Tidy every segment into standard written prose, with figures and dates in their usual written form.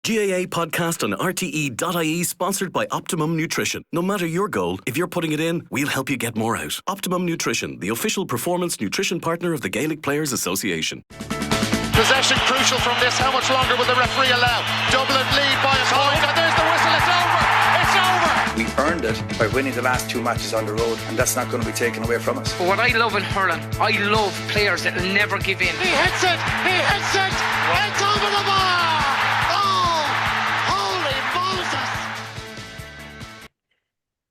GAA Podcast on RTE.ie, sponsored by Optimum Nutrition. No matter your goal, if you're putting it in, we'll help you get more out. Optimum Nutrition, the official performance nutrition partner of the Gaelic Players Association. Possession crucial from this. How much longer will the referee allow? Dublin lead by a point, and there's the whistle. It's over. It's over. We earned it by winning the last two matches on the road, and that's not going to be taken away from us. But what I love in hurling, I love players that will never give in. He hits it. He hits it. It's over the bar.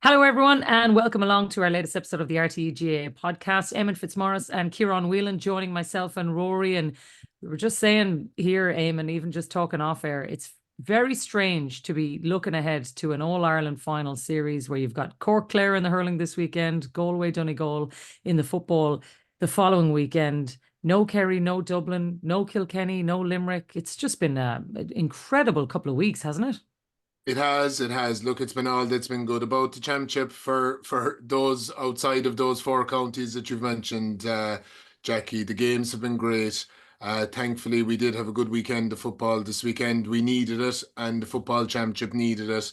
Hello everyone and welcome along to our latest episode of the RTÉ GAA Podcast. Éamonn, Fitzmaurice and Kieran Whelan joining myself and Rory, and we were just saying here, Éamonn, even just talking off air, it's very strange to be looking ahead to an All-Ireland final series where you've got Cork Clare in the hurling this weekend, Galway Donegal in the football the following weekend. No Kerry, no Dublin, no Kilkenny, no Limerick. It's just been an incredible couple of weeks, hasn't it? It has. Look, it's been all that's been good about the championship for those outside of those four counties that you've mentioned, Jacqui. The games have been great. Thankfully, we did have a good weekend of football this weekend. We needed it, and the football championship needed it.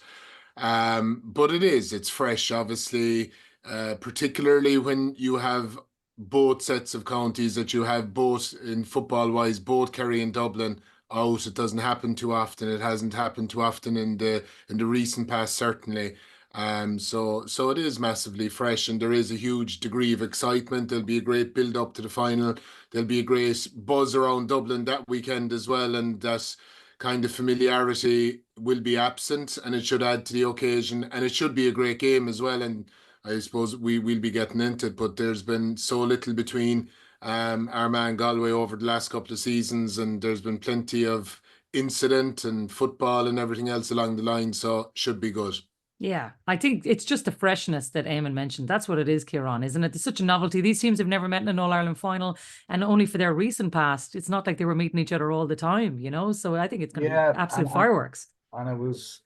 But it's fresh, obviously, particularly when you have both sets of counties that you have, both in football-wise, both Kerry and Dublin out. It doesn't happen too often. It hasn't happened too often in the recent past, certainly. So it is massively fresh, and there is a huge degree of excitement. There'll be a great build up to the final. There'll be a great buzz around Dublin that weekend as well, and that kind of familiarity will be absent, and it should add to the occasion, and it should be a great game as well. And I suppose we will be getting into it, but there's been so little between Armagh and Galway over the last couple of seasons, and there's been plenty of incident and football and everything else along the line, so should be good. Yeah, I think it's just the freshness that Éamonn mentioned. That's what it is, Ciaran, isn't it? It's such a novelty. These teams have never met in an All-Ireland final, and only for their recent past. It's not like they were meeting each other all the time, you know? So I think it's going to be absolute fireworks. And it was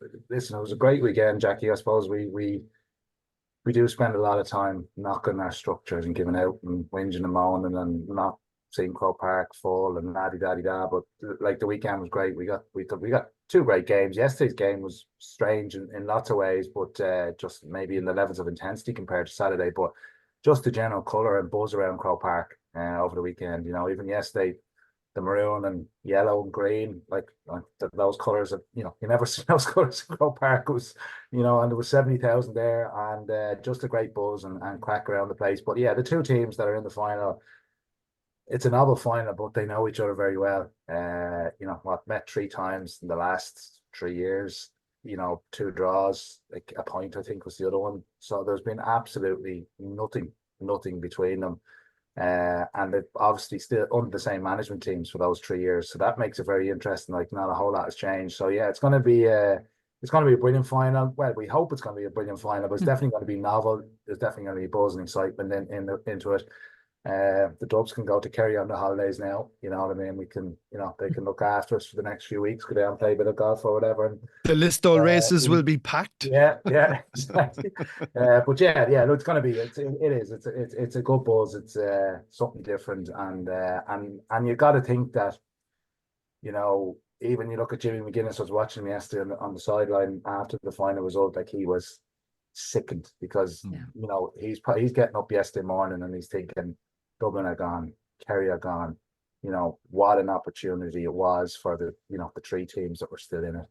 a great weekend, Jacqui. I suppose we do spend a lot of time knocking our structures and giving out and whinging and moaning and not seeing Croke Park full and da-di-da-di-da. But like the weekend was great. We got two great games. Yesterday's game was strange in lots of ways, but just maybe in the levels of intensity compared to Saturday. But just the general colour and buzz around Croke Park over the weekend. You know, even yesterday, the maroon and yellow and green, like those colours, you never see those colours in Croke Park. It was, and there was 70,000 there, and just a great buzz and crack around the place. But yeah, the two teams that are in the final, it's a novel final, but they know each other very well. Met three times in the last 3 years, two draws, like a point, I think was the other one. So there's been absolutely nothing between them. And they've obviously still under the same management teams for those 3 years, so that makes it very interesting. Like, not a whole lot has changed. So yeah, it's going to be a brilliant final. Well, we hope it's going to be a brilliant final, but it's definitely going to be novel. There's definitely going to be buzz and excitement into it. The Dubs can go to Kerry on the holidays now. You know what I mean? We can, they can look after us for the next few weeks, go down and play a bit of golf or whatever. And the Listowel races will be packed. Yeah, exactly. But yeah, look, it's going to be. It's a good buzz. It's something different, and you got to think that, even you look at Jimmy McGuinness. I was watching him yesterday on the sideline after the final result. Like, he was sickened because he's getting up yesterday morning and he's thinking, Dublin are gone, Kerry are gone. What an opportunity it was for the three teams that were still in it.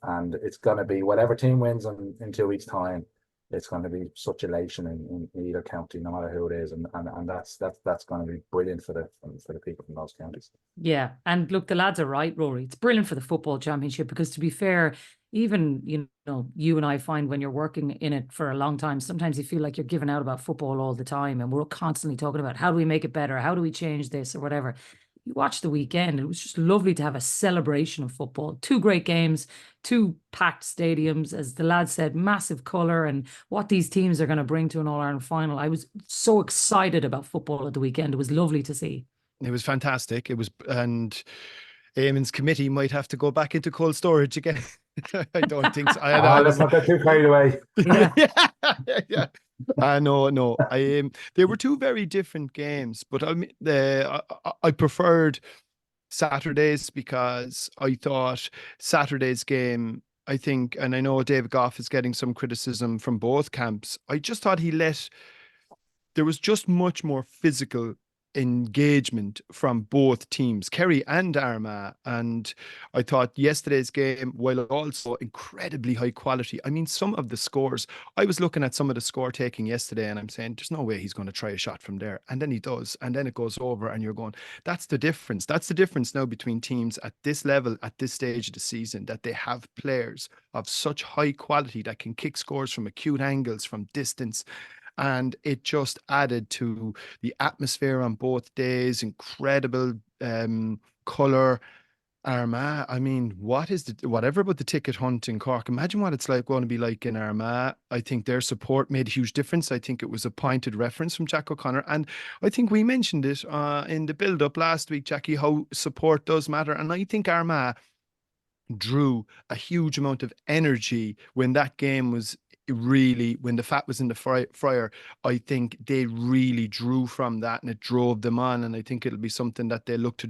And it's going to be whatever team wins in 2 weeks' time. It's going to be such elation in either county, no matter who it is, and that's going to be brilliant for the people from those counties. Yeah, and look, the lads are right, Rory. It's brilliant for the football championship because, to be fair, even you and I find when you're working in it for a long time, sometimes you feel like you're giving out about football all the time, and we're constantly talking about how do we make it better, how do we change this or whatever. You watch the weekend, it was just lovely to have a celebration of football. Two great games, two packed stadiums, as the lads said, massive colour, and what these teams are going to bring to an All-Ireland final. I was so excited about football at the weekend. It was lovely to see. It was fantastic. It was, and Éamonn's committee might have to go back into cold storage again. I don't think so. Let's not get too carried away. Yeah. No. They were two very different games, but I preferred Saturday's, because I thought Saturday's game, I think, and I know David Goff is getting some criticism from both camps, I just thought there was just much more physical engagement from both teams, Kerry and Armagh. And I thought yesterday's game, while also incredibly high quality, I mean, some of the scores, I was looking at some of the score taking yesterday and I'm saying, there's no way he's going to try a shot from there. And then he does. And then it goes over and you're going, that's the difference. That's the difference now between teams at this level, at this stage of the season, that they have players of such high quality that can kick scores from acute angles, from distance. And it just added to the atmosphere on both days. Incredible colour. Armagh, I mean, whatever about the ticket hunt in Cork, imagine what it's going to be like in Armagh. I think their support made a huge difference. I think it was a pointed reference from Jack O'Connor. And I think we mentioned it in the build-up last week, Jacqui, how support does matter. And I think Armagh drew a huge amount of energy when that game was really, when the fat was in the fryer. I think they really drew from that and it drove them on, and I think it'll be something that they look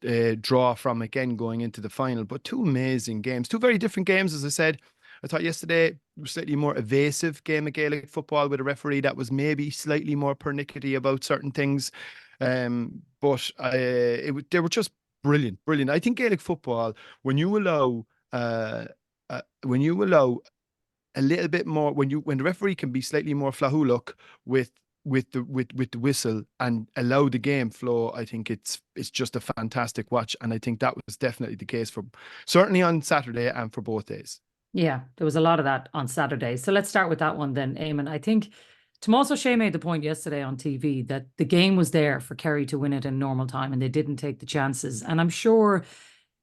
to draw from again going into the final. But two amazing games, two very different games. As I said, I thought yesterday was slightly more evasive game of Gaelic football with a referee that was maybe slightly more pernickety about certain things, but they were just brilliant. I think Gaelic football, when you allow a little bit more, when the referee can be slightly more flahuluk with the whistle and allow the game flow, I think it's just a fantastic watch. And I think that was definitely the case for certainly on Saturday and for both days. Yeah, there was a lot of that on Saturday. So let's start with that one then, Éamonn. I think Tomás O'Shea made the point yesterday on TV that the game was there for Kerry to win it in normal time and they didn't take the chances. And I'm sure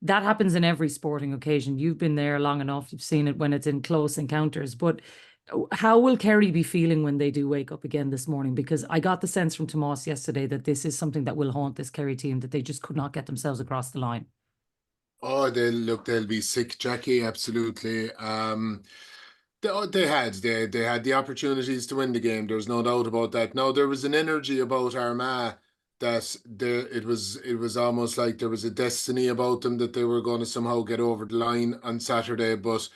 that happens in every sporting occasion. You've been there long enough. You've seen it when it's in close encounters. But how will Kerry be feeling when they do wake up again this morning? Because I got the sense from Tomás yesterday that this is something that will haunt this Kerry team, that they just could not get themselves across the line. Oh, they'll be sick, Jacqui, absolutely. They had the opportunities to win the game. There's no doubt about that. Now, there was an energy about Armagh that it was almost like there was a destiny about them that they were going to somehow get over the line on Saturday. But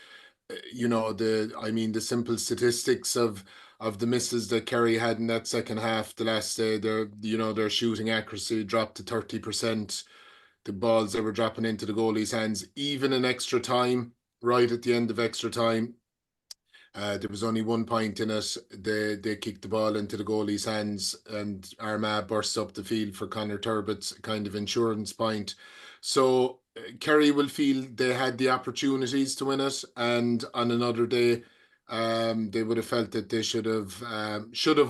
the simple statistics of the misses that Kerry had in that second half the last day, their shooting accuracy dropped to 30%. The balls that were dropping into the goalie's hands, even in extra time, right at the end of extra time, there was only 1 point in it. They kicked the ball into the goalie's hands and Armagh burst up the field for Conor Turbott's kind of insurance point. So Kerry will feel they had the opportunities to win it, and on another day they would have felt that they should have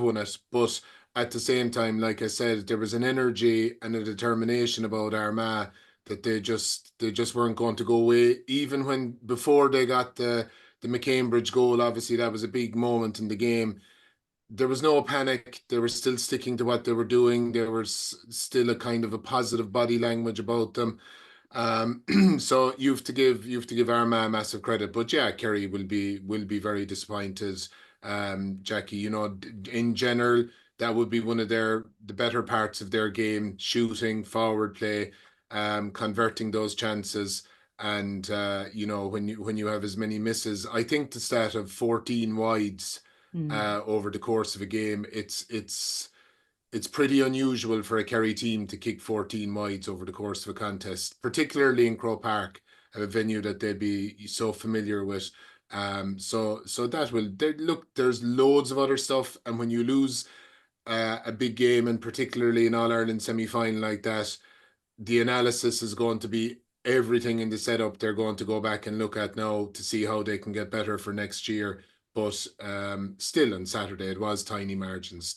won it. But at the same time, like I said, there was an energy and a determination about Armagh that they just weren't going to go away. Even when before they got the McCambridge goal, obviously that was a big moment in the game. There was no panic. They were still sticking to what they were doing. There was still a kind of a positive body language about them. So you have to give Armagh massive credit. But yeah, Kerry will be very disappointed. Jacqui, in general, that would be one of the better parts of their game: shooting, forward play, converting those chances. And when you have as many misses, I think the stat of 14 wides over the course of a game, it's pretty unusual for a Kerry team to kick 14 wides over the course of a contest, particularly in Croke Park, a venue that they'd be so familiar with. So that there's loads of other stuff, and when you lose a big game, and particularly an All-Ireland semi-final like that, the analysis is going to be everything in the setup they're going to go back and look at now to see how they can get better for next year. But still on Saturday, it was tiny margins.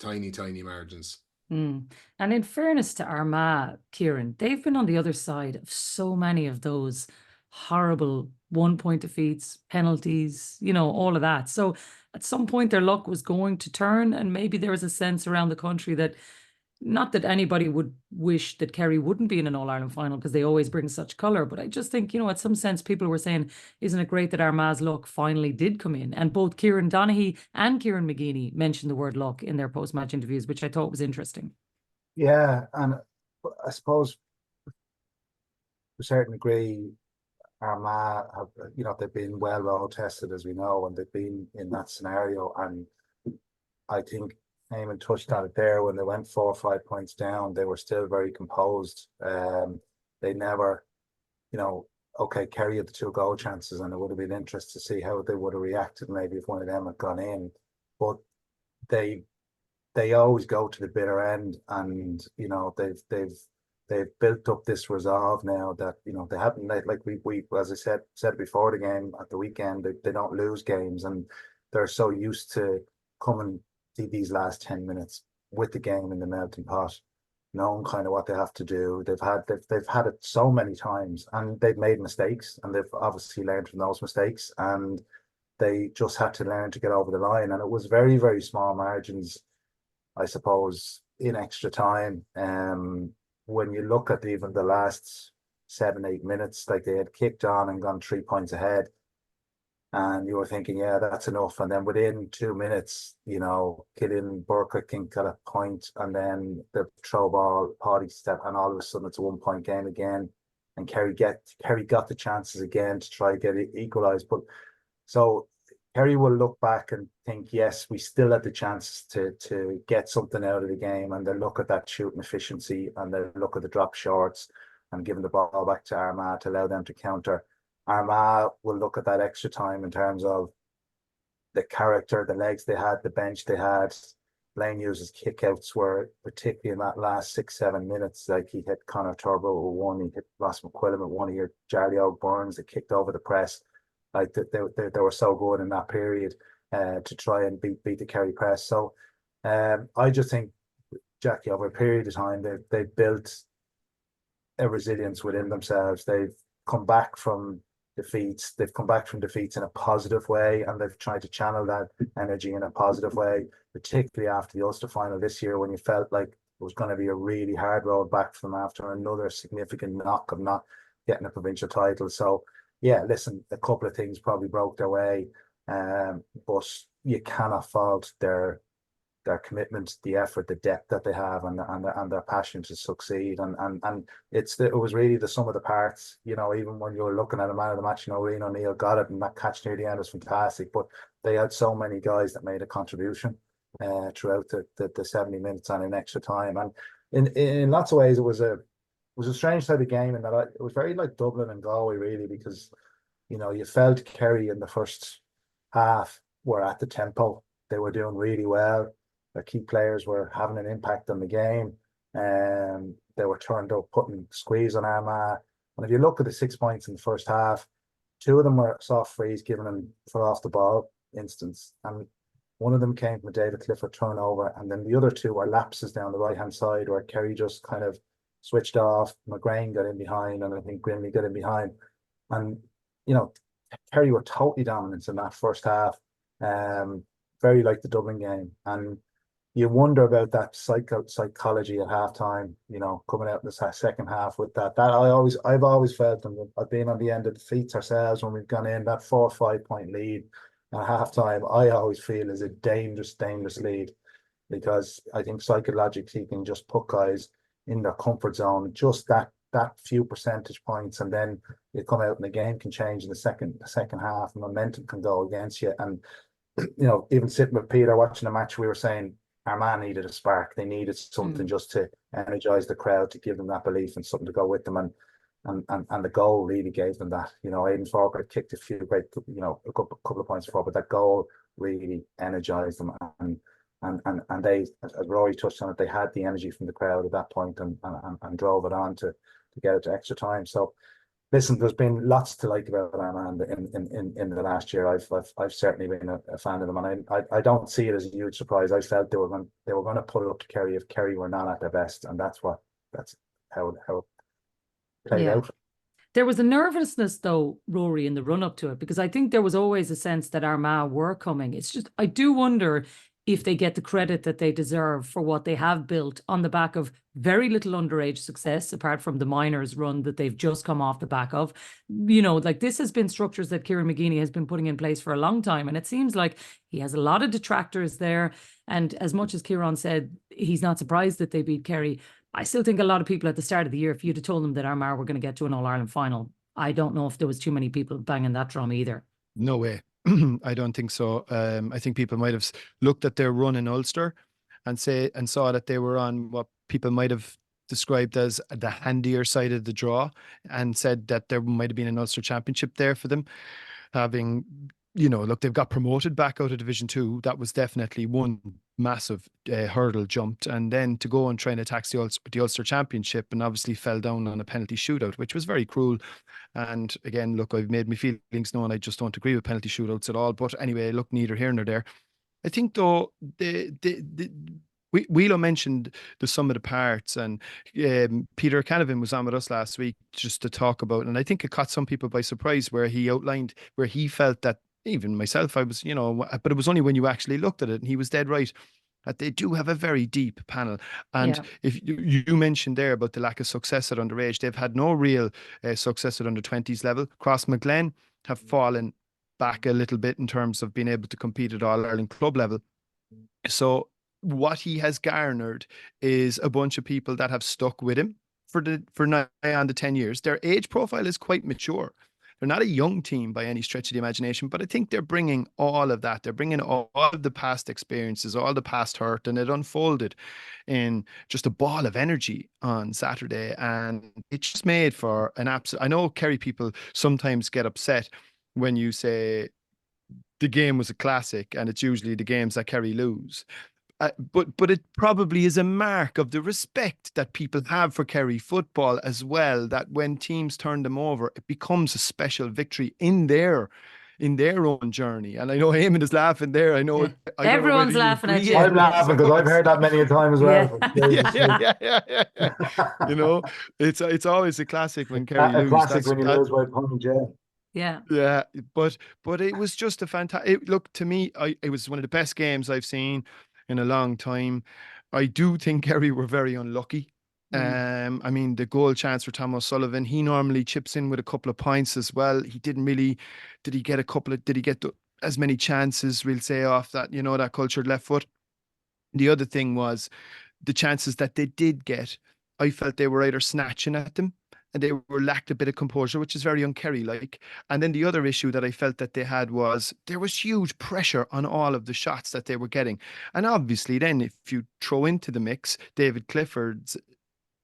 And in fairness to Armagh, Ciaran, they've been on the other side of so many of those horrible 1-point defeats, penalties, all of that. So at some point their luck was going to turn, and maybe there was a sense around the country that, not that anybody would wish that Kerry wouldn't be in an All-Ireland final because they always bring such colour, but I just think, at some sense people were saying, isn't it great that Armagh's luck finally did come in? And both Kieran Donaghy and Kieran McGeeney mentioned the word luck in their post-match interviews, which I thought was interesting. Yeah, and I suppose a certain degree, Armagh have, they've been well road tested, as we know, and they've been in that scenario. And I think Éamonn touched on it there. When they went 4 or 5 points down, they were still very composed. They never, okay, Kerry had the 2 goal chances, and it would have been interesting to see how they would have reacted maybe if one of them had gone in. But they always go to the bitter end, and they've built up this resolve now that they haven't, like we as I said before the game at the weekend, they don't lose games, and they're so used to coming to these last 10 minutes with the game in the melting pot, knowing kind of what they have to do. They've had it so many times, and they've made mistakes, and they've obviously learned from those mistakes, and they just had to learn to get over the line. And it was very, very small margins, I suppose, in extra time. When you look at even the last 7-8 minutes, like they had kicked on and gone 3 points ahead, and you were thinking, yeah, that's enough. And then within 2 minutes, Kieran Burke, I think, got a point, and then the throw ball, Paddy step, and all of a sudden it's a 1 point game again. And Kerry got the chances again to try to get it equalised. But so Kerry will look back and think, yes, we still had the chance to get something out of the game, and they'll look at that shooting efficiency, and they'll look at the drop shorts and giving the ball back to Armagh to allow them to counter. Armagh will look at that extra time in terms of the character, the legs they had, the bench they had. Blaine Hughes' kickouts were, particularly in that last 6-7 minutes, like he hit Conor Turbo with one, he hit Ross McQuillan with one, he hit Jarly O'Burns that kicked over the press. Like they were so good in that period to try and beat the Kerry press. So I just think, Jacqui, over a period of time, they've built a resilience within themselves. They've come back from defeats. They've come back from defeats in a positive way, and they've tried to channel that energy in a positive way, particularly after the Ulster final this year, when you felt like it was going to be a really hard road back for them after another significant knock of not getting a provincial title. So yeah, listen, a couple of things probably broke their way, but you cannot fault their commitment, the effort, the depth that they have, and their passion to succeed. And it was really the sum of the parts. Even when you were looking at a man of the match, Rian O'Neill got it, and that catch near the end was fantastic. But they had so many guys that made a contribution throughout the 70 minutes and in extra time. And in lots of ways, it was a strange type of game, in that it was very like Dublin and Galway, really, because you felt Kerry in the first half were at the tempo. They were doing really well. Their key players were having an impact on the game, and they were turned up, putting squeeze on Armagh. And if you look at the 6 points in the first half, 2 of them were soft frees given them for off the ball instance, and one of them came from a David Clifford turnover, and then the other 2 were lapses down the right hand side where Kerry just kind of switched off. McGrain got in behind, and I think Grimley got in behind, and Kerry were totally dominant in that first half, very like the Dublin game. And you wonder about that psychology at halftime, coming out in the second half with that. I've always felt, and I've been on the end of defeats ourselves when we've gone in, that 4 or 5 point lead at halftime, I always feel is a dangerous lead, because I think psychologically you can just put guys in their comfort zone, just that few percentage points, and then you come out and the game can change in the second half, and momentum can go against you. And even sitting with Peter watching the match, we were saying Armagh needed a spark. They needed something just to energize the crowd, to give them that belief and something to go with them. And the goal really gave them that. Aidan Falkirk kicked a few great, a couple of points before, but that goal really energized them. And they, as Rory touched on it, they had the energy from the crowd at that point, and drove it on to get it to extra time. So listen, there's been lots to like about Armagh in the last year. I've certainly been a fan of them, and I don't see it as a huge surprise. I felt they were going to put it up to Kerry if Kerry were not at their best, and that's how it played out. There was a nervousness, though, Rory, in the run up to it, because I think there was always a sense that Armagh were coming. It's just, I do wonder if they get the credit that they deserve for what they have built on the back of very little underage success, apart from the minors run that they've just come off the back of. Like, this has been structures that Kieran McGeeney has been putting in place for a long time. And it seems like he has a lot of detractors there. And as much as Ciaran said, he's not surprised that they beat Kerry, I still think a lot of people at the start of the year, if you'd have told them that Armagh were going to get to an All-Ireland final, I don't know if there was too many people banging that drum either. No way. I don't think so. I think people might have looked at their run in Ulster and saw that they were on what people might have described as the handier side of the draw, and said that there might have been an Ulster Championship there for them. Having, look, they've got promoted back out of Division 2. That was definitely one massive hurdle jumped. And then to go and try and attack the Ulster Championship, and obviously fell down on a penalty shootout, which was very cruel. And again, look, I've made my feelings known. I just don't agree with penalty shootouts at all. But anyway, look, neither here nor there. I think, though, Whelo mentioned the sum of the parts, and Peter Canavan was on with us last week just to talk about, and I think it caught some people by surprise where he outlined where he felt that, even myself, I was, but it was only when you actually looked at it, and he was dead right, that they do have a very deep panel. And if you mentioned there about the lack of success at underage, they've had no real success at under 20s level. Crossmaglen have fallen back a little bit in terms of being able to compete at All-Ireland club level. So what he has garnered is a bunch of people that have stuck with him for nigh on the 10 years. Their age profile is quite mature. They're not a young team by any stretch of the imagination, but I think they're bringing all of that. They're bringing all of the past experiences, all the past hurt, and it unfolded in just a ball of energy on Saturday. And it just made for an absolute... I know Kerry people sometimes get upset when you say the game was a classic, and it's usually the games that Kerry lose. But it probably is a mark of the respect that people have for Kerry football as well, that when teams turn them over, it becomes a special victory in their own journey. And I know Éamonn is laughing there. I know everyone's laughing at you. I'm laughing because I've heard that many a time as well. Yeah. It's always a classic when Kerry lose. A classic when you lose by a point, yeah. But it was just a fantastic... Look, to me, it was one of the best games I've seen in a long time. I do think Kerry were very unlucky. I mean, the goal chance for Tom O'Sullivan, he normally chips in with a couple of points as well. He didn't really... Did he get as many chances, we'll say, off that, that cultured left foot? The other thing was the chances that they did get, I felt they were either snatching at them, and they lacked a bit of composure, which is very un-Kerry-like. And then the other issue that I felt that they had was there was huge pressure on all of the shots that they were getting. And obviously then, if you throw into the mix David Clifford's,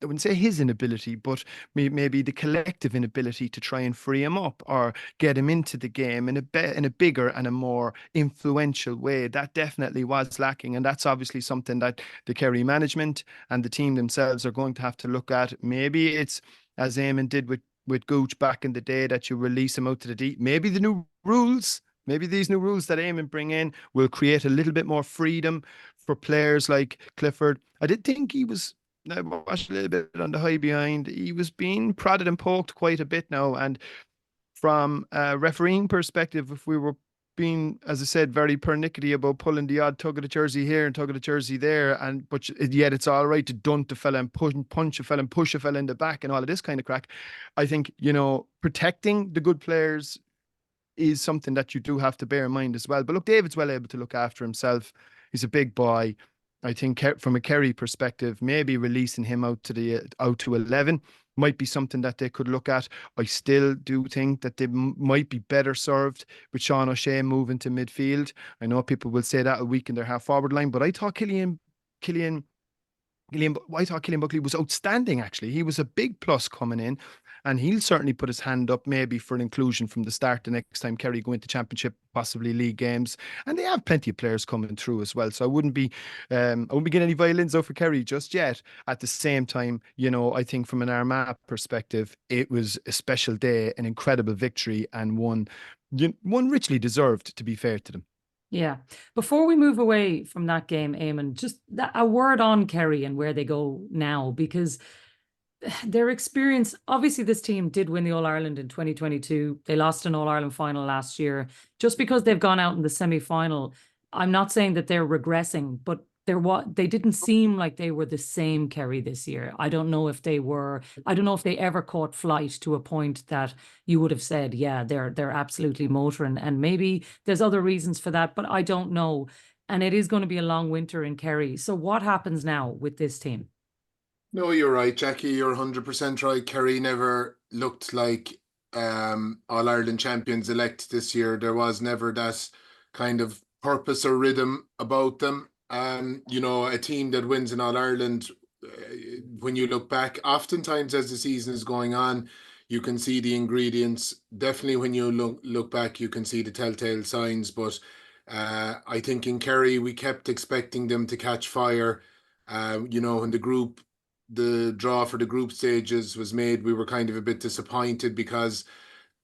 I wouldn't say his inability, but maybe the collective inability to try and free him up or get him into the game in a bigger and a more influential way, that definitely was lacking. And that's obviously something that the Kerry management and the team themselves are going to have to look at. Maybe it's, as Éamonn did with Gooch back in the day, that you release him out to the deep. Maybe these new rules that Éamonn bring in will create a little bit more freedom for players like Clifford. I did think I watched a little bit on the high behind. He was being prodded and poked quite a bit now. And from a refereeing perspective, if we were being, as I said, very pernickety about pulling the odd tug of the jersey here and tug of the jersey there, but yet it's all right to dunt a fella and punch a fella and push a fella in the back and all of this kind of crack. I think, protecting the good players is something that you do have to bear in mind as well. But look, David's well able to look after himself. He's a big boy. I think from a Kerry perspective, maybe releasing him out to 11 might be something that they could look at. I still do think that they might be better served with Sean O'Shea moving to midfield. I know people will say that a week in their half forward line, but I thought Killian Buckley was outstanding, actually. He was a big plus coming in, and he'll certainly put his hand up maybe for an inclusion from the start the next time Kerry go into championship, possibly league games. And they have plenty of players coming through as well. So I wouldn't be getting any violins out for Kerry just yet. At the same time, I think from an Armagh perspective, it was a special day, an incredible victory, and one richly deserved, to be fair to them. Yeah. Before we move away from that game, Éamonn, just a word on Kerry and where they go now, because their experience, obviously this team did win the All-Ireland in 2022. They lost an All-Ireland final last year. Just because they've gone out in the semi-final, I'm not saying that they're regressing, but they didn't seem like they were the same Kerry this year. I don't know if they ever caught flight to a point that you would have said, yeah, they're absolutely motoring. And maybe there's other reasons for that, but I don't know. And it is going to be a long winter in Kerry. So what happens now with this team? No, you're right, Jacqui. You're 100% right. Kerry never looked like All-Ireland champions-elect this year. There was never that kind of purpose or rhythm about them. A team that wins in All-Ireland, when you look back, oftentimes as the season is going on, you can see the ingredients. Definitely when you look back, you can see the telltale signs. But I think in Kerry, we kept expecting them to catch fire. When the draw for the group stages was made, we were kind of a bit disappointed because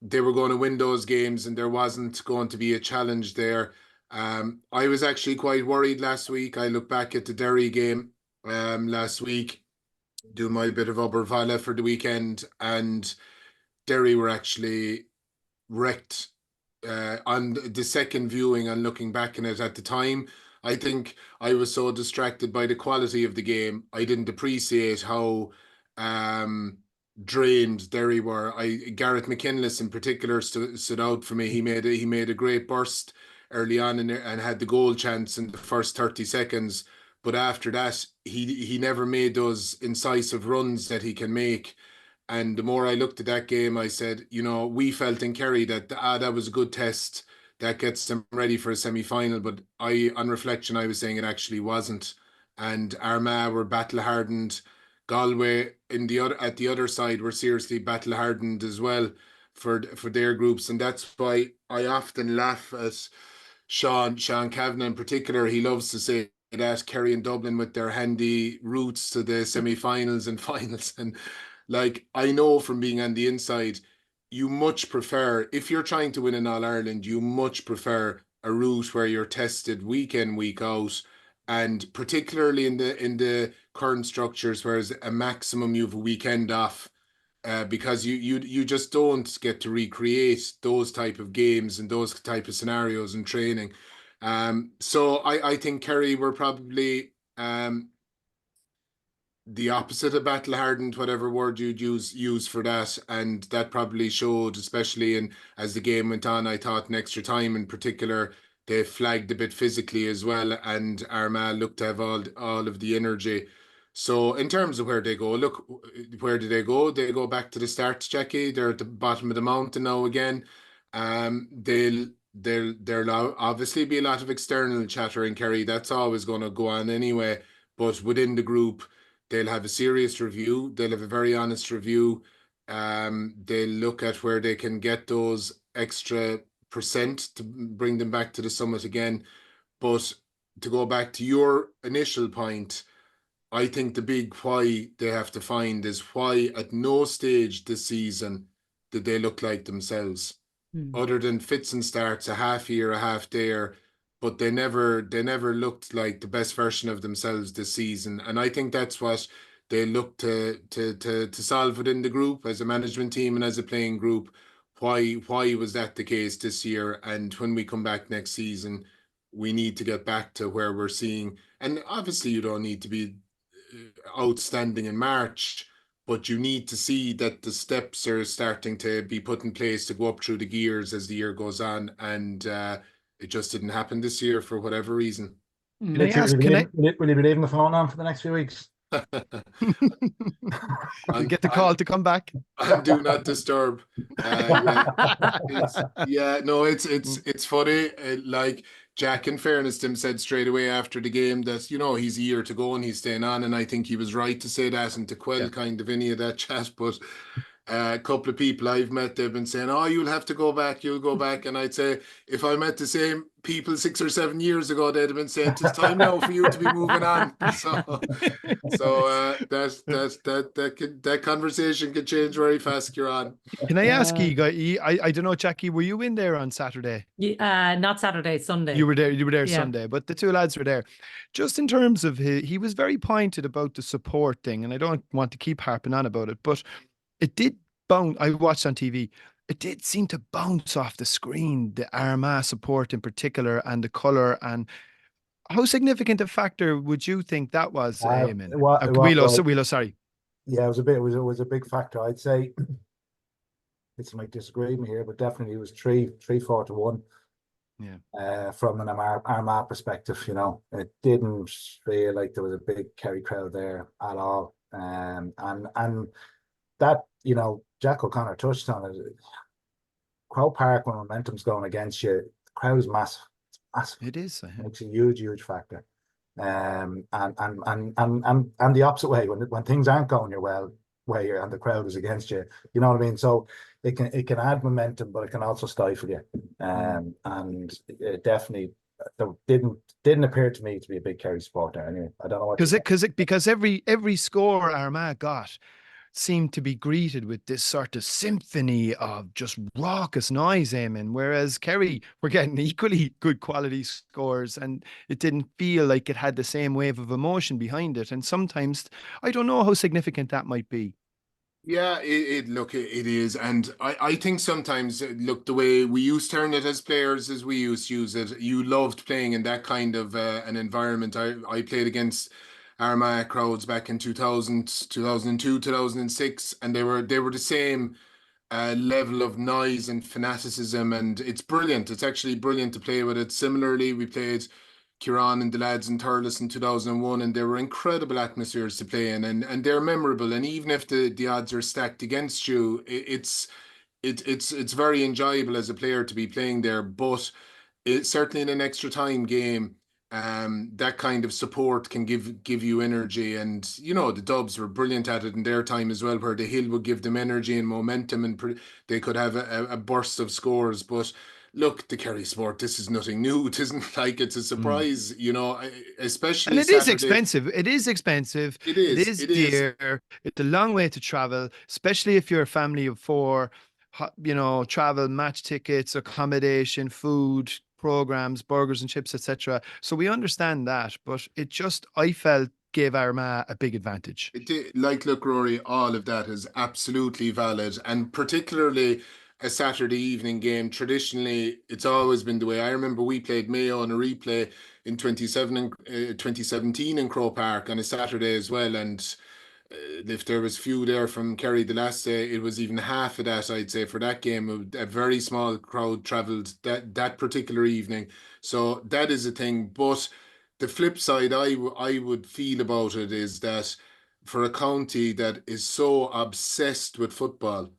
they were going to win those games and there wasn't going to be a challenge there. I was actually quite worried last week. I look back at the Derry game last week, do my bit of Obervala for the weekend, and Derry were actually wrecked on the second viewing and looking back on it at the time. I think I was so distracted by the quality of the game, I didn't appreciate how drained Derry were. Gareth McKinless in particular stood out for me. He made a great burst early on and had the goal chance in the first 30 seconds. But after that, he never made those incisive runs that he can make. And the more I looked at that game, I said, we felt in Kerry that that was a good test that gets them ready for a semi-final. But on reflection, I was saying it actually wasn't. And Armagh were battle-hardened. Galway at the other side were seriously battle-hardened as well for their groups. And that's why I often laugh at Sean Kavanagh in particular. He loves to say that Kerry and Dublin with their handy routes to the semi-finals and finals. And I know from being on the inside, you much prefer, if you're trying to win in All-Ireland, you much prefer a route where you're tested week in, week out, and particularly in the current structures, whereas a maximum you have a weekend off, because you just don't get to recreate those type of games and those type of scenarios in training. So I think Kerry were probably the opposite of battle hardened, whatever word you'd use for that, and that probably showed, especially as the game went on. I thought in extra time in particular they flagged a bit physically as well, and Armagh looked to have all of the energy. So in terms of where they go, look, where do they go? They go back to the start, Jacqui. They're at the bottom of the mountain now again. There'll obviously be a lot of external chatter in Kerry. That's always going to go on anyway. But within the group, they'll have a serious review. They'll have a very honest review. They'll look at where they can get those extra percent to bring them back to the summit again. But to go back to your initial point, I think the big why they have to find is why at no stage this season did they look like themselves, other than fits and starts, a half here, a half there. But they never looked like the best version of themselves this season. And I think that's what they look to solve within the group as a management team and as a playing group. Why was that the case this year? And when we come back next season, we need to get back to where we're seeing. And obviously you don't need to be outstanding in March, but you need to see that the steps are starting to be put in place to go up through the gears as the year goes on. And it just didn't happen this year for whatever reason. Will you be leaving the phone on for the next few weeks? You get the call to come back. Do not disturb. It's funny. Like Jack, in fairness to him, said straight away after the game that he's a year to go and he's staying on, and I think he was right to say that and to quell kind of any of that chat. But a couple of people I've met, they've been saying, "Oh, you'll have to go back. You'll go back." And I'd say, if I met the same people 6 or 7 years ago, they'd have been saying, "It's time now for you to be moving on." So that conversation could change very fast, Ciaran. Can I ask you, I don't know, Jacqui, were you in there on Saturday? Not Saturday, Sunday. You were there Sunday, but the two lads were there. Just in terms of he was very pointed about the support thing, and I don't want to keep harping on about it, but it did bounce. I watched on TV. It did seem to bounce off the screen, the Armagh support in particular, and the colour. And how significant a factor would you think that was, Éamonn? Whelo, sorry. Yeah, it was a big factor. I'd say it's might disagree with me here, but definitely it was 3-4 to 1. Yeah. From an Armagh perspective, it didn't feel like there was a big Kerry crowd there at all. And that, you know, Jack O'Connor touched on it. Crow Park, when momentum's going against you, the crowd is massive. It's massive. It is. It's a huge factor. And the opposite way, when things aren't going your way and the crowd is against you, you know what I mean? So it can add momentum, but it can also stifle you. And it definitely didn't appear to me to be a big Kerry support there. Anyway, I don't know what because every score Armagh got seemed to be greeted with this sort of symphony of just raucous noise, Éamonn, whereas Kerry were getting equally good quality scores, and it didn't feel like it had the same wave of emotion behind it. And sometimes I don't know how significant that might be. Yeah, it is. And I think sometimes, look, the way we used to turn it as players, as we used to use it, you loved playing in that kind of an environment. I played against Armagh crowds back in 2000, 2002, 2006, and they were the same level of noise and fanaticism, and it's brilliant. It's actually brilliant to play with it. Similarly, we played Ciaran and the lads in Thurles in 2001, and there were incredible atmospheres to play in, and they're memorable. And even if the odds are stacked against you, it's very enjoyable as a player to be playing there. But certainly in an extra time game, that kind of support can give you energy. And you know, the Dubs were brilliant at it in their time as well, where the hill would give them energy and momentum, and they could have a burst of scores. But look, the Kerry sport, this is nothing new. It isn't like it's a surprise, you know, especially And it Saturday. is expensive. It is expensive. It is. It is dear. It's a long way to travel, especially if you're a family of four. You know, travel, match tickets, accommodation, food, programs, burgers and chips, etc. So we understand that, but it just, I felt, gave Armagh a big advantage. It did. Like, look, Rory, all of that is absolutely valid, and particularly a Saturday evening game. Traditionally, it's always been the way. I remember we played Mayo on a replay in 2017 in Crow Park on a Saturday as well, and if there was few there from Kerry the last day, it was even half of that, I'd say, for that game. A very small crowd travelled that particular evening. So that is a thing. But the flip side I would feel about it is that for a county that is so obsessed with football,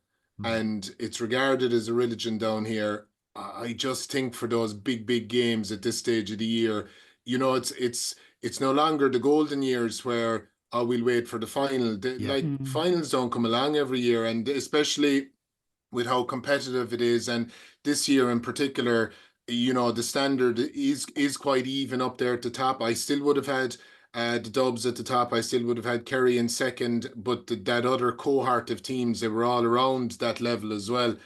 and it's regarded as a religion down here, I just think for those big games at this stage of the year, you know, it's no longer the golden years where we'll wait for the final. Finals don't come along every year, and especially with how competitive it is. And this year in particular, you know, the standard is quite even up there at the top. I still would have had the Dubs at the top. I still would have had Kerry in second, but that other cohort of teams, they were all around that level as well.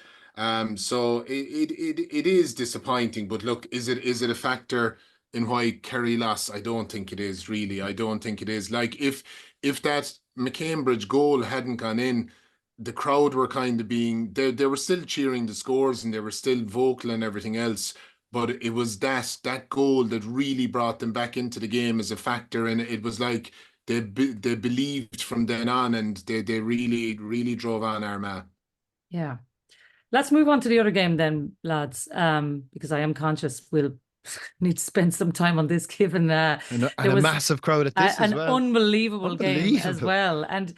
So it is disappointing. But look, is it a factor in why Kerry lost? I don't think it is, really. I don't think it is. Like, if that McCambridge goal hadn't gone in, the crowd were kind of they were still cheering the scores, and they were still vocal and everything else. But it was that goal that really brought them back into the game as a factor, and it was like they believed from then on, and they really drove on Armagh. Yeah. Let's move on to the other game then, lads, because I am conscious we'll need to spend some time on this, given and a massive crowd at this as well. An unbelievable game as well. And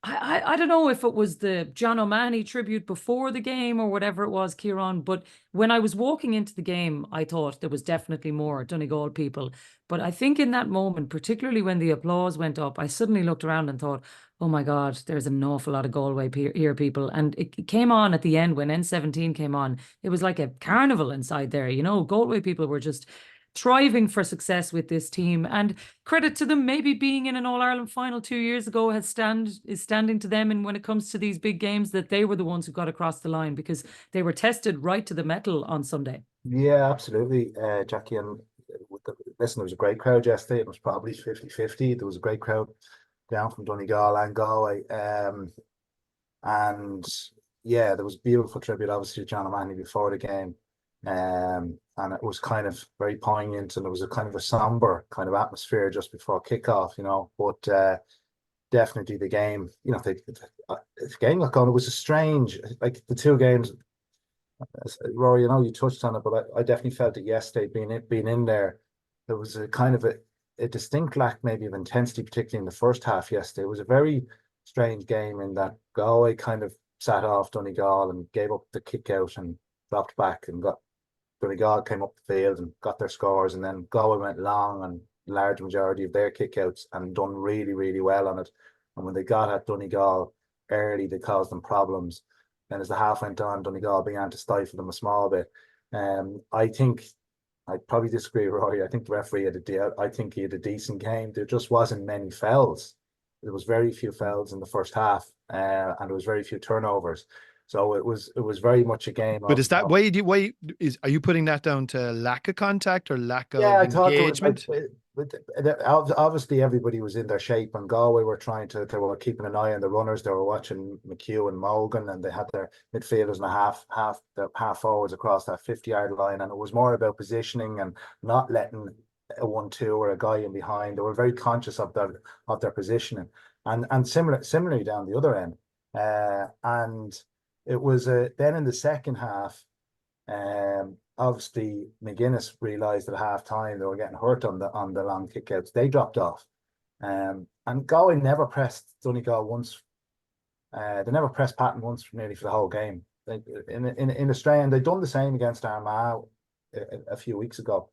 I don't know if it was the John O'Mahony tribute before the game or whatever it was, Ciaran, but when I was walking into the game, I thought there was definitely more Donegal people. But I think in that moment, particularly when the applause went up, I suddenly looked around and thought, oh my God, there's an awful lot of Galway here people. And it came on at the end when N17 came on. It was like a carnival inside there. You know, Galway people were just thriving for success with this team, and credit to them, maybe being in an All-Ireland final 2 years ago is standing to them. And when it comes to these big games, that they were the ones who got across the line, because they were tested right to the metal on Sunday. Yeah, absolutely, Jacqui. And listen, there was a great crowd yesterday. It was probably 50-50. There was a great crowd down from Donegal and Galway. And yeah, there was a beautiful tribute, obviously, to John O'Mahony before the game. And it was kind of very poignant, and it was a kind of a somber kind of atmosphere just before kickoff, you know. But definitely the game, you know, the game got going. It was a strange, like the two games. Rory, you know, you touched on it, but I definitely felt it yesterday being in there. There was a kind of a distinct lack maybe of intensity, particularly in the first half yesterday. It was a very strange game in that Galway kind of sat off Donegal and gave up the kick out and dropped back, and Donegal came up the field and got their scores, and then Galway went long and large majority of their kickouts and done really, really well on it. And when they got at Donegal early, they caused them problems. Then as the half went on, Donegal began to stifle them a small bit. I think I'd probably disagree with Rory. I think the referee I think he had a decent game. There just wasn't many fouls. There was very few fouls in the first half, and there was very few turnovers. So it was very much a game. But is that are you putting that down to lack of contact or lack of engagement? Obviously everybody was in their shape, and Galway were they were keeping an eye on the runners. They were watching McHugh and Morgan, and they had their midfielders and half forwards across that 50-yard line, and it was more about positioning and not letting a 1-2 or a guy in behind. They were very conscious of their positioning, and similarly down the other end. And it was then in the second half, obviously McGuinness realised at half time they were getting hurt on the long kickouts. They dropped off, and Galway never pressed Donegal once. They never pressed Patton once nearly for the whole game. In Australia, they'd done the same against Armagh a few weeks ago,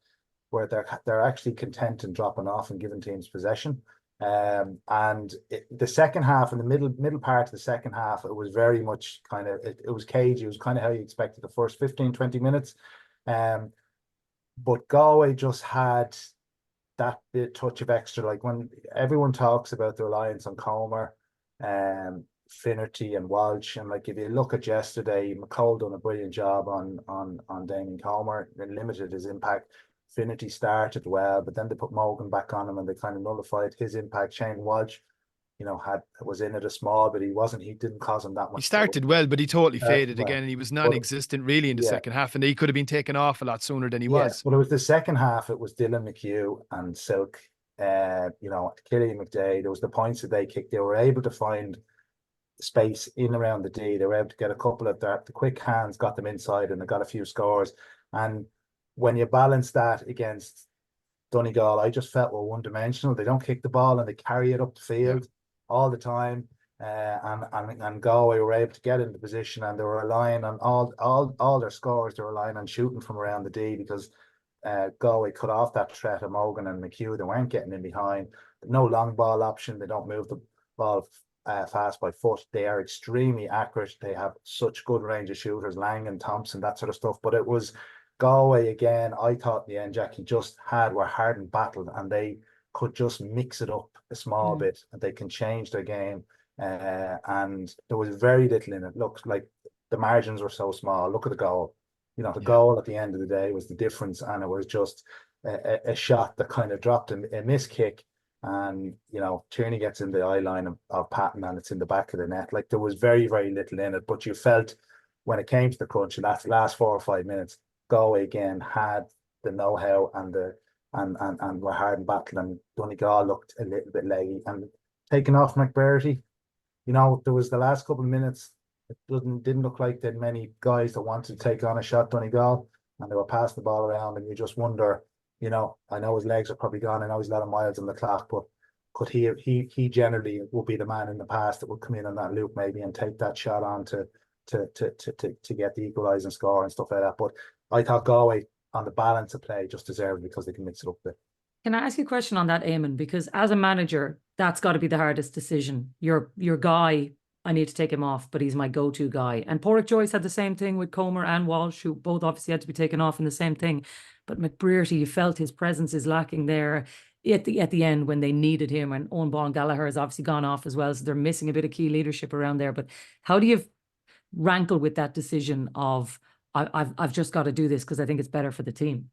where they're actually content in dropping off and giving teams possession. And the second half, in the middle part of the second half, it was very much kind of it was cagey. It was kind of how you expected the first 15-20 minutes. But Galway just had that bit touch of extra. Like when everyone talks about the reliance on Comer, Finnerty and Walsh, and like if you look at yesterday, McCall done a brilliant job on Damien Comer and limited his impact. Finnerty started well, but then they put Morgan back on him and they kind of nullified his impact. Shane Walsh, was in it a small, but he didn't cause him that much. He started well, but he totally faded again, and he was non-existent really in the second half, and he could have been taken off a lot sooner than he was. Well, it was the second half. It was Dylan McHugh and Silk, Killian McDade. There was the points that they kicked. They were able to find space in around the D. They were able to get a couple of the quick hands, got them inside, and they got a few scores. And when you balance that against Donegal, I just felt were one-dimensional. They don't kick the ball and they carry it up the field all the time. And Galway were able to get into position, and they were relying on all their scores. They were relying on shooting from around the D, because Galway cut off that threat of Morgan and McHugh. They weren't getting in behind. No long ball option. They don't move the ball fast by foot. They are extremely accurate. They have such good range of shooters, Lang and Thompson, that sort of stuff. But it was Galway again. I thought in the end, Jacqui were hard and battled, and they could just mix it up a small bit, and they can change their game. And there was very little in it. Looked like the margins were so small. Look at the goal. The goal at the end of the day was the difference, and it was just a shot that kind of dropped a missed kick, and Tierney gets in the eye line of Patton, and it's in the back of the net. Like, there was very, very little in it, but you felt when it came to the crunch in that last 4 or 5 minutes, Galway again had the know-how and were hard and battled, and Donegal looked a little bit leggy. And taking off McBrearty, there was the last couple of minutes, it didn't look like there had many guys that wanted to take on a shot Donegal, and they were passing the ball around, and you just wonder, I know his legs are probably gone, I know he's a lot of miles on the clock, but could he generally will be the man in the past that would come in on that loop maybe and take that shot on to get the equalising score and stuff like that. But I thought Galway, on the balance of play, just deserved, because they can mix it up a bit. Can I ask you a question on that, Éamonn? Because as a manager, that's got to be the hardest decision. Your guy, I need to take him off, but he's my go-to guy. And Porrick Joyce had the same thing with Comer and Walsh, who both obviously had to be taken off in the same thing. But McBrearty, you felt his presence is lacking there at the end when they needed him. And Owen Bawn Gallagher has obviously gone off as well, so they're missing a bit of key leadership around there. But how do you rankle with that decision of, I've just got to do this because I think it's better for the team?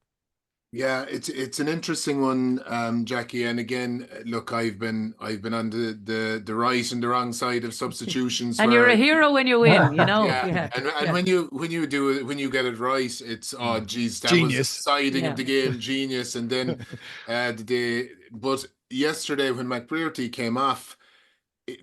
Yeah, it's an interesting one, Jacqui. And again, look, I've been on the right and the wrong side of substitutions. And you're a hero when you win, Yeah. And when you get it right, it's geez, that genius. Was siding of the game, genius. And then but yesterday when McBrearty came off,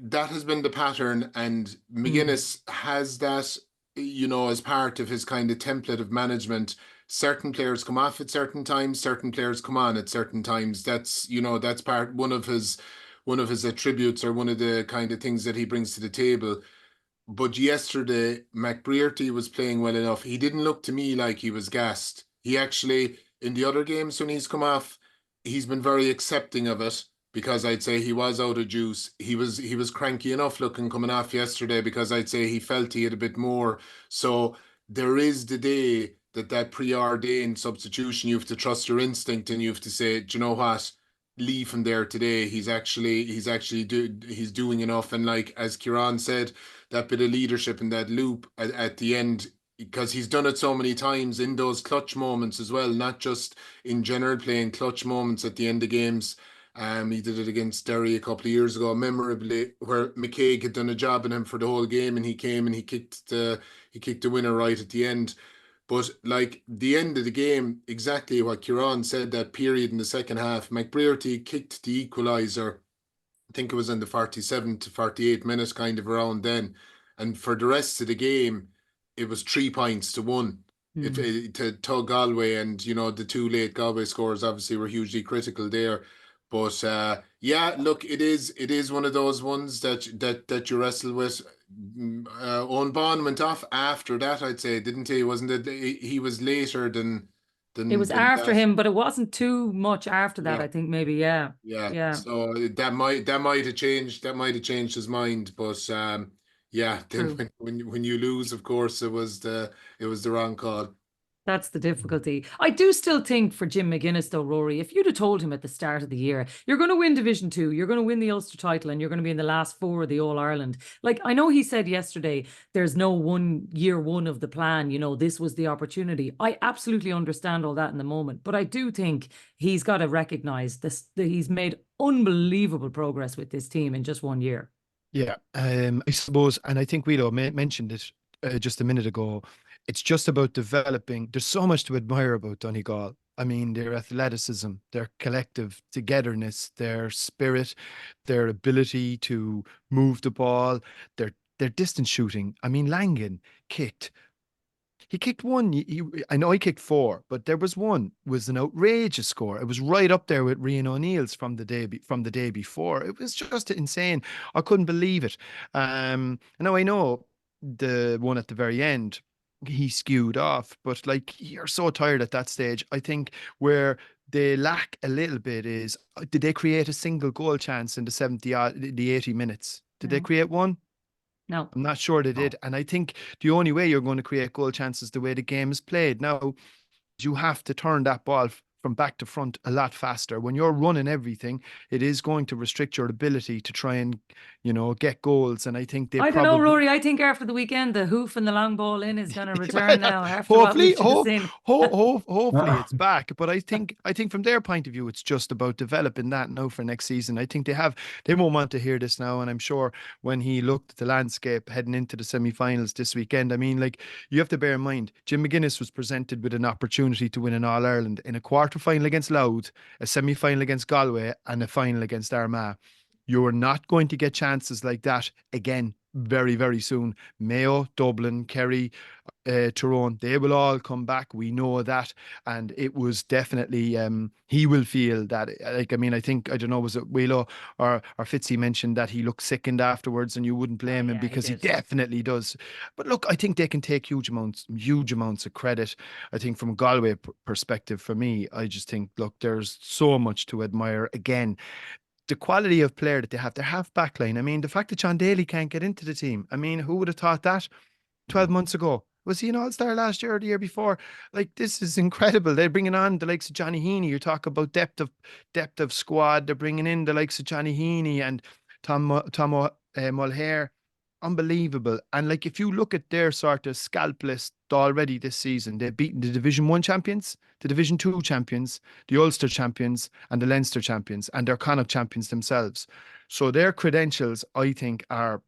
that has been the pattern, and McGuinness has that, as part of his kind of template of management, certain players come off at certain times, certain players come on at certain times. That's, that's one of his attributes, or one of the kind of things that he brings to the table. But yesterday, McBrearty was playing well enough. He didn't look to me like he was gassed. He actually, in the other games when he's come off, he's been very accepting of it, because I'd say he was out of juice. He was cranky enough looking coming off yesterday, because I'd say he felt he had a bit more. So there is the day that preordained substitution. You have to trust your instinct, and you have to say, do you know what? Leave him there today. He's doing enough. And like, as Ciaran said, that bit of leadership in that loop at the end, because he's done it so many times in those clutch moments as well, not just in general playing, clutch moments at the end of games. He did it against Derry a couple of years ago, memorably, where McCaig had done a job on him for the whole game, and he came and he kicked the winner right at the end. But like, the end of the game, exactly what Ciaran said, that period in the second half, McBrearty kicked the equaliser. I think it was in the 47 to 48 minutes, kind of around then. And for the rest of the game, it was 3 points to 1 to Galway. And, the 2 late Galway scores obviously were hugely critical there. But yeah, look, it is one of those ones that you wrestle with. Owen Bond went off after that, I'd say, didn't he? Wasn't it? He was later than it was after him, but it wasn't too much after that. Yeah. I think maybe, yeah. So that might have changed. That might have changed his mind. But yeah, then when you lose, of course, it was the wrong call. That's the difficulty. I do still think for Jim McGuinness, though, Rory, if you'd have told him at the start of the year, you're going to win Division 2, you're going to win the Ulster title, and you're going to be in the last 4 of the All-Ireland. Like, I know he said yesterday, there's no year one of the plan, this was the opportunity. I absolutely understand all that in the moment, but I do think he's got to recognise this, that he's made unbelievable progress with this team in just 1 year. Yeah, I suppose, and I think Whelo mentioned it just a minute ago. It's just about developing. There's so much to admire about Donegal. I mean, their athleticism, their collective togetherness, their spirit, their ability to move the ball, their distance shooting. I mean, Langan kicked. He kicked one. I know he kicked 4, but there was one was an outrageous score. It was right up there with Rian O'Neill's from the day before. It was just insane. I couldn't believe it. Now I know the one at the very end, he skewed off, but like, you're so tired at that stage. I think where they lack a little bit is, did they create a single goal chance in the 80 minutes? Did they create one? No. I'm not sure they did. And I think the only way you're going to create goal chances the way the game is played now, you have to turn that ball from back to front a lot faster. When you're running everything, it is going to restrict your ability to try and, get goals. And I think I don't know, Rory. I think after the weekend, the hoof and the long ball in is going to return now. After hopefully it's back. But I think from their point of view, it's just about developing that now for next season. I think they won't want to hear this now. And I'm sure when he looked at the landscape heading into the semi-finals this weekend, I mean, like, you have to bear in mind, Jim McGuinness was presented with an opportunity to win an All-Ireland in a quarter-final against Louth, a semi-final against Galway, and a final against Armagh. You're not going to get chances like that again very, very soon. Mayo, Dublin, Kerry, Tyrone, they will all come back. We know that. And it was definitely, he will feel that. Like, I mean, I think, I don't know, was it Whelo or Fitzy mentioned that he looked sickened afterwards, and you wouldn't blame him because he definitely does. But look, I think they can take huge amounts of credit. I think from a Galway perspective, for me, I just think, look, there's so much to admire. Again, the quality of player that they have, their half back line. I mean, the fact that John Daly can't get into the team. I mean, who would have thought that 12 months ago? Was he an all-star last year or the year before? Like, this is incredible. They're bringing on the likes of Johnny Heaney. You talk about depth of squad. They're bringing in the likes of Johnny Heaney and Tom Mulhare. Unbelievable. And like, if you look at their sort of scalp list already this season, they've beaten the Division 1 champions, the Division 2 champions, the Ulster champions, and the Leinster champions, and they're Connacht champions themselves. So their credentials, I think, are,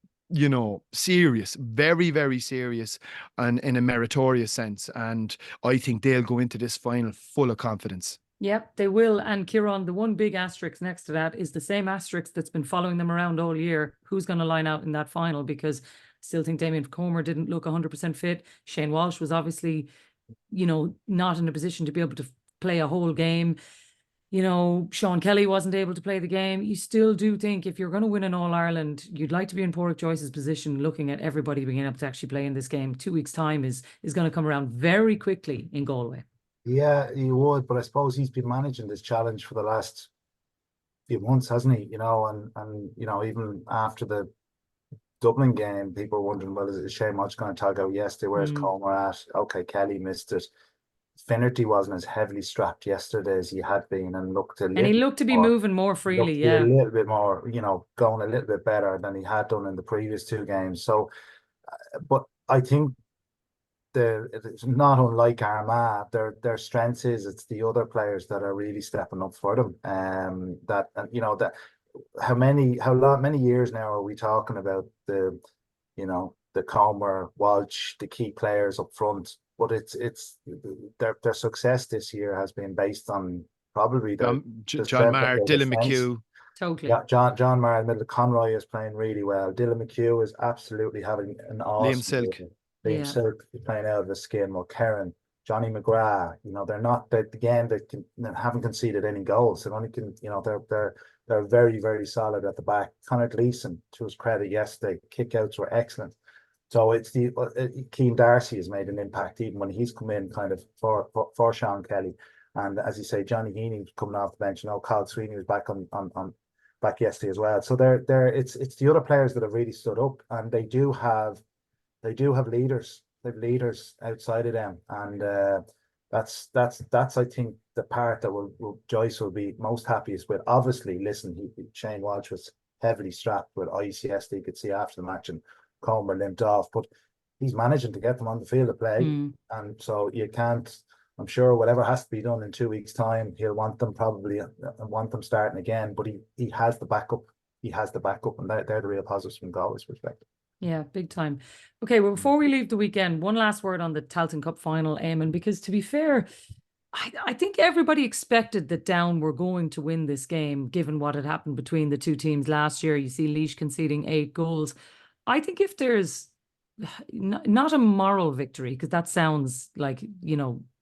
serious, very, very serious, and in a meritorious sense. And I think they'll go into this final full of confidence. Yep, they will. And Ciaran, the one big asterisk next to that is the same asterisk that's been following them around all year. Who's going to line out in that final? Because I still think Damien Comer didn't look 100% fit. Shane Walsh was obviously not in a position to be able to play a whole game. Sean Kelly wasn't able to play the game. You still do think if you're going to win an All-Ireland, you'd like to be in Pádraig Joyce's position, looking at everybody being able to actually play in this game. 2 weeks' time is going to come around very quickly in Galway. Yeah, he would, but I suppose he's been managing this challenge for the last few months, hasn't he? And even after the Dublin game, people were wondering, well, is Shane Walsh going to tug out yesterday? Where's Comer at? Okay, Kelly missed it. Finnerty wasn't as heavily strapped yesterday as he had been, and he looked to be moving more freely. Yeah, a little bit more, going a little bit better than he had done in the previous 2 games. So, but I think it's not unlike Armagh. Their strength is it's the other players that are really stepping up for them. How many years now are we talking about the Comer, Walsh, the key players up front? But it's their success this year has been based on probably John Maher, Dylan McHugh. Totally. Yeah, John Maher in the middle. Conroy is playing really well. Dylan McHugh is absolutely having an awesome Silk. year. Liam Silk is playing out of his skin. Well, Ciaran, Johnny McGrath, they're not they haven't conceded any goals. They only can, they're very, very solid at the back. Conor Gleeson, to his credit yesterday, kickouts were excellent. So it's Ciaran Darcy has made an impact even when he's come in kind of for Sean Kelly. And as you say, Johnny Heaney coming off the bench. Carl Sweeney was back on back yesterday as well. So it's the other players that have really stood up, and they do have leaders. They have leaders outside of them, and that's I think the part that Joyce will be most happiest with. Obviously, listen, Shane Walsh was heavily strapped with ice yesterday. You could see after the match, and Comer limped off, but he's managing to get them on the field of play, and so you can't. I'm sure whatever has to be done in 2 weeks' time, he'll want them starting again. But he has the backup. He has the backup, and they're the real positives from Galway's perspective. Yeah, big time. Okay, well, before we leave the weekend, one last word on the Tailteann Cup final, Éamonn, because to be fair, I think everybody expected that Down were going to win this game, given what had happened between the 2 teams last year. You see Laois conceding 8 goals. I think if there's not a moral victory, because that sounds like,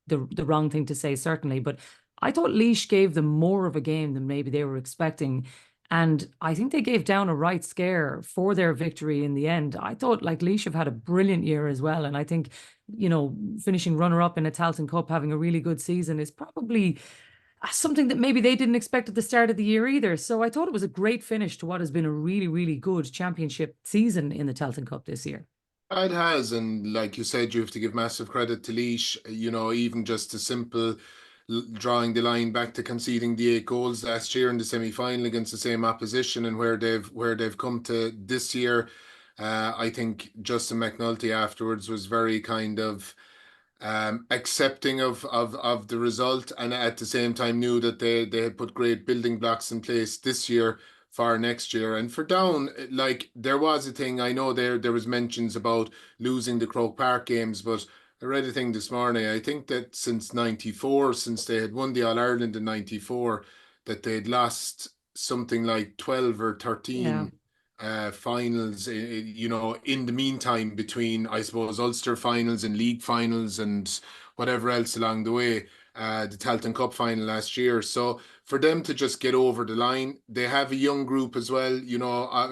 the wrong thing to say, certainly, but I thought Laois gave them more of a game than maybe they were expecting. And I think they gave Down a right scare for their victory in the end. I thought Laois have had a brilliant year as well. And I think, finishing runner-up in a Tailteann Cup, having a really good season is probably something that maybe they didn't expect at the start of the year either. So I thought it was a great finish to what has been a really, really good championship season in the Tailteann Cup this year. It has, and like you said, you have to give massive credit to Laois. Even just a simple drawing the line back to conceding the 8 goals last year in the semi-final against the same opposition, and where they've come to this year. I think Justin McNulty afterwards was very kind of accepting of the result, and at the same time knew that they had put great building blocks in place this year for next year. And for Down, there was a thing, I know there was mentions about losing the Croke Park games, but I read a thing this morning. I think that since '94, since they had won the All-Ireland in '94, that they'd lost something like 12 or 13 finals, in the meantime, between, I suppose, Ulster finals and league finals and whatever else along the way. The Tailteann Cup final last year. So for them to just get over the line, they have a young group as well,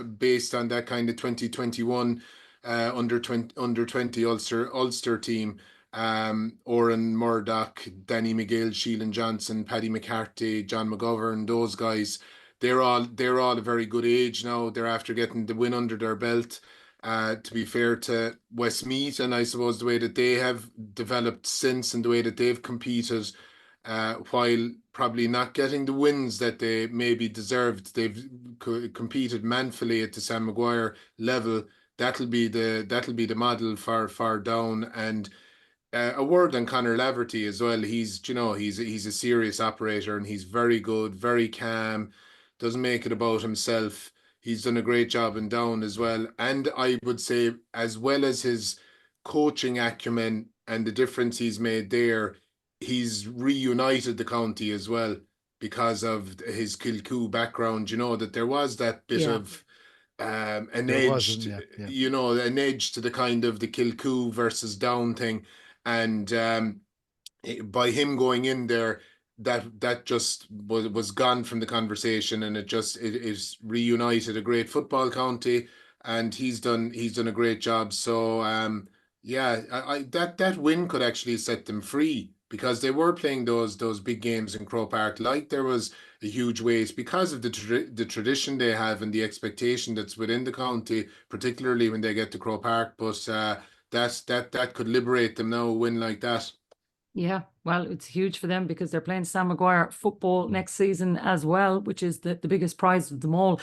based on that kind of 2021 under 20 Ulster team. Oran Murdoch, Danny McGill, Sheelan Johnson, Paddy McBrearty, John McGovern, those guys, they're all a very good age now. They're after getting the win under their belt. To be fair to Westmeath, and I suppose the way that they have developed since and the way that they've competed, while probably not getting the wins that they maybe deserved, they've competed manfully at the Sam Maguire level. That'll be the model for Down. And a word on Conor Laverty as well. He's a serious operator, and he's very good, very calm, doesn't make it about himself. He's done a great job in Down as well. And I would say, as well as his coaching acumen and the difference he's made there, he's reunited the county as well because of his Kilcoo background. That there was that bit of an edge, an edge to the kind of the Kilcoo versus Down thing. And by him going in there, that just was gone from the conversation, and it is reunited a great football county, and he's done a great job. So that win could actually set them free, because they were playing those big games in Croke Park like there was a huge weight because of the tradition they have and the expectation that's within the county, particularly when they get to Croke Park. But that could liberate them now, a win like that. Yeah, well, it's huge for them because they're playing Sam Maguire football next season as well, which is the biggest prize of them all.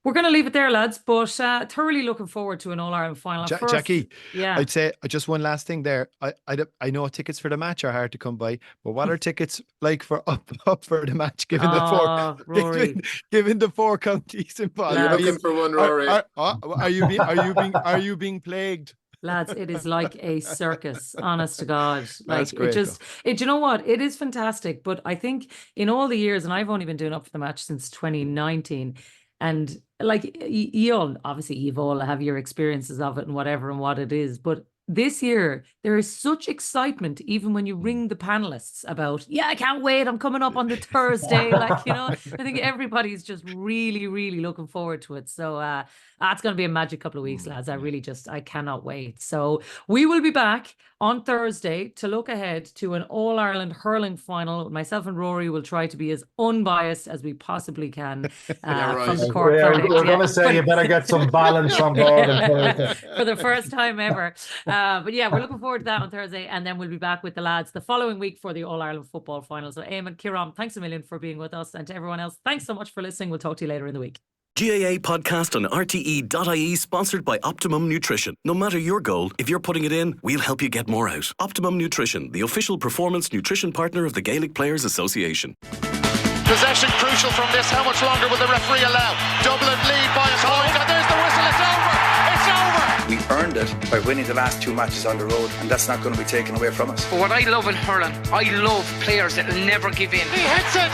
We're going to leave it there, lads, but thoroughly looking forward to an All-Ireland final. Jacqui, yeah, I'd say just one last thing there. I know tickets for the match are hard to come by, but what are tickets like for up for the match, given the four counties involved? You're looking for one, Rory. Are you being plagued? Lads, it is like a circus, honest to God. Like, That's great, do you know what? It is fantastic. But I think in all the years, and I've only been doing Up for the Match since 2019, and like obviously you've all have your experiences of it and whatever and what it is. But this year, there is such excitement, even when you ring the panelists about, I can't wait, I'm coming up on the Thursday. Like, I think everybody's just really, really looking forward to it. So it's going to be a magic couple of weeks, lads. I cannot wait. So we will be back on Thursday to look ahead to an All-Ireland hurling final. Myself and Rory will try to be as unbiased as we possibly can from the Cork. We're going to say you better get some balance on board for the first time ever. But yeah, we're looking forward to that on Thursday, and then we'll be back with the lads the following week for the All-Ireland football final. So Éamonn, Kieran, thanks a million for being with us, and to everyone else, thanks so much for listening. We'll talk to you later in the week. GAA Podcast on RTE.ie, sponsored by Optimum Nutrition. No matter your goal, if you're putting it in, we'll help you get more out. Optimum Nutrition, the official performance nutrition partner of the Gaelic Players Association. Possession crucial from this. How much longer will the referee allow? Dublin lead by a point, and there's the whistle. It's over. It's over. We earned it by winning the last 2 matches on the road, and that's not going to be taken away from us. But what I love in hurling, I love players that will never give in. He hits it.